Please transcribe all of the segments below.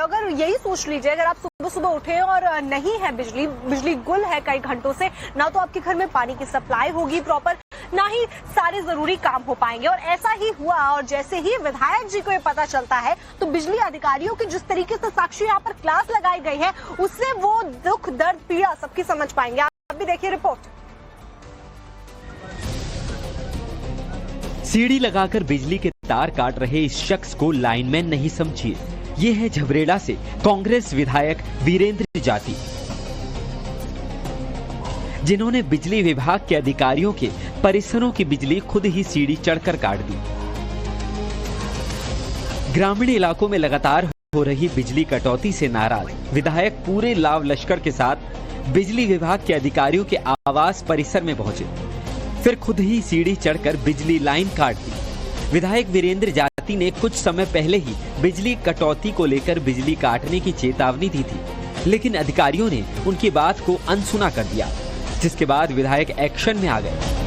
अगर यही सोच लीजिए, अगर आप सुबह सुबह उठे और नहीं है बिजली गुल है कई घंटों से, ना तो आपके घर में पानी की सप्लाई होगी प्रॉपर, ना ही सारे जरूरी काम हो पाएंगे। और ऐसा ही हुआ, और जैसे ही विधायक जी को ये पता चलता है तो बिजली अधिकारियों की जिस तरीके से साक्षी यहाँ पर क्लास लगाई गई है, उससे वो दुख दर्द पीड़ा सबकी समझ पाएंगे। आप भी देखिए रिपोर्ट। सीढ़ी लगाकर बिजली के तार काट रहे इस शख्स को लाइनमैन नहीं समझिए, ये है झबरेड़ा से कांग्रेस विधायक वीरेंद्र जाती, जिन्होंने बिजली विभाग के अधिकारियों के परिसरों की बिजली खुद ही सीढ़ी चढ़कर काट दी। ग्रामीण इलाकों में लगातार हो रही बिजली कटौती से नाराज विधायक पूरे लाव लश्कर के साथ बिजली विभाग के अधिकारियों के आवास परिसर में पहुंचे, फिर खुद ही सीढ़ी चढ़कर बिजली लाइन काट दी। विधायक वीरेंद्र जाती ने कुछ समय पहले ही बिजली कटौती को लेकर बिजली काटने की चेतावनी दी थी, लेकिन अधिकारियों ने उनकी बात को अनसुना कर दिया, जिसके बाद विधायक एक्शन में आ गए।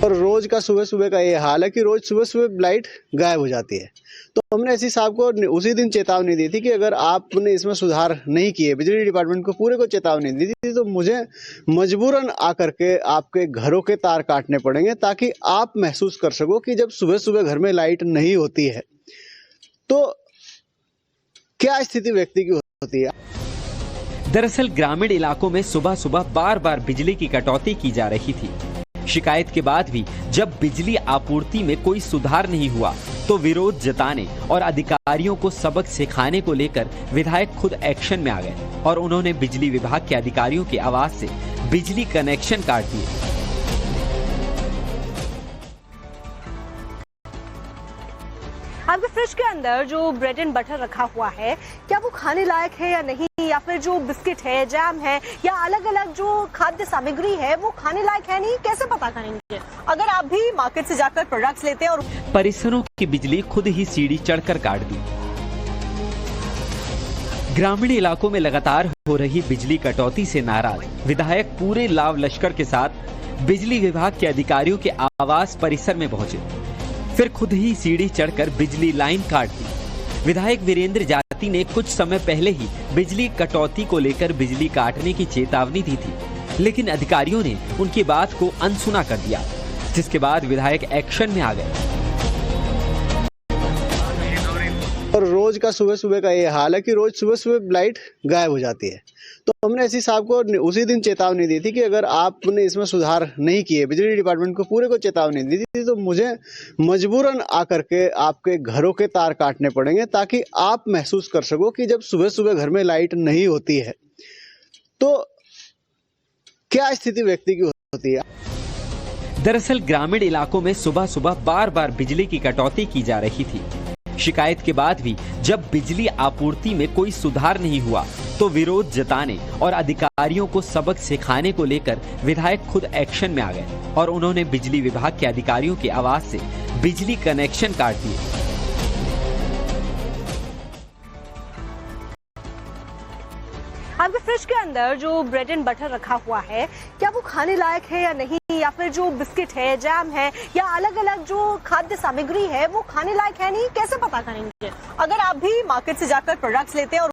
और रोज का सुबह सुबह का ये हाल है कि रोज सुबह सुबह लाइट गायब हो जाती है। तो हमने एससी साहब को उसी दिन चेतावनी दी थी कि अगर आपने इसमें सुधार नहीं किए, बिजली डिपार्टमेंट को पूरे को चेतावनी दी थी, तो मुझे मजबूरन आकर के आपके घरों के तार काटने पड़ेंगे, ताकि आप महसूस कर सको कि जब सुबह सुबह घर में लाइट नहीं होती है तो क्या स्थिति व्यक्ति की होती है। दरअसल ग्रामीण इलाकों में सुबह सुबह बार बार बिजली की कटौती की जा रही थी। शिकायत के बाद भी जब बिजली आपूर्ति में कोई सुधार नहीं हुआ तो विरोध जताने और अधिकारियों को सबक सिखाने को लेकर विधायक खुद एक्शन में आ गए और उन्होंने बिजली विभाग के अधिकारियों के आवास से बिजली कनेक्शन काट दिए। आपके फ्रिज के अंदर जो ब्रेड एंड बटर रखा हुआ है, क्या वो खाने लायक है या नहीं, या फिर जो बिस्किट है, जैम है, या अलग अलग जो खाद्य सामग्री है वो खाने लायक है नहीं, कैसे पता करेंगे? अगर आप भी मार्केट से जाकर प्रोडक्ट्स लेते हैं और परिसरों की बिजली खुद ही सीढ़ी चढ़कर काट दी। ग्रामीण इलाकों में लगातार हो रही बिजली कटौती से नाराज विधायक पूरे लाव लश्कर के साथ बिजली विभाग के अधिकारियों के आवास परिसर में पहुंचे, फिर खुद ही सीढ़ी चढ़कर बिजली लाइन काट दी। विधायक वीरेंद्र जाती ने कुछ समय पहले ही बिजली कटौती को लेकर बिजली काटने की चेतावनी दी थी, लेकिन अधिकारियों ने उनकी बात को अनसुना कर दिया, जिसके बाद विधायक एक्शन में आ गए। और रोज का सुबह सुबह का ये हाल है कि रोज सुबह सुबह लाइट गायब हो जाती है। तो हमने एससी साहब को उसी दिन चेतावनी दी थी कि अगर आपने इसमें सुधार नहीं किए, बिजली डिपार्टमेंट को पूरे को चेतावनी दी थी, तो मुझे मजबूरन आकर के आपके घरों के तार काटने पड़ेंगे, ताकि आप महसूस कर सको कि जब सुबह सुबह घर में लाइट नहीं होती है तो क्या स्थिति व्यक्ति की होती है। दरअसल ग्रामीण इलाकों में सुबह सुबह बार बार बिजली की कटौती की जा रही थी। शिकायत के बाद भी जब बिजली आपूर्ति में कोई सुधार नहीं हुआ तो विरोध जताने और अधिकारियों को सबक सिखाने को लेकर विधायक खुद एक्शन में आ गए और उन्होंने बिजली विभाग के अधिकारियों के आवास से बिजली कनेक्शन काट दिए। आपके फ्रिज के अंदर जो ब्रेड एंड बटर रखा हुआ है, क्या वो खाने लायक है या नहीं, या फिर जो बिस्किट है, जैम है, या अलग अलग जो खाद्य सामग्री है वो खाने लायक है नहीं, कैसे पता करेंगे? अगर आप भी मार्केट से जाकर प्रोडक्ट्स लेते हैं और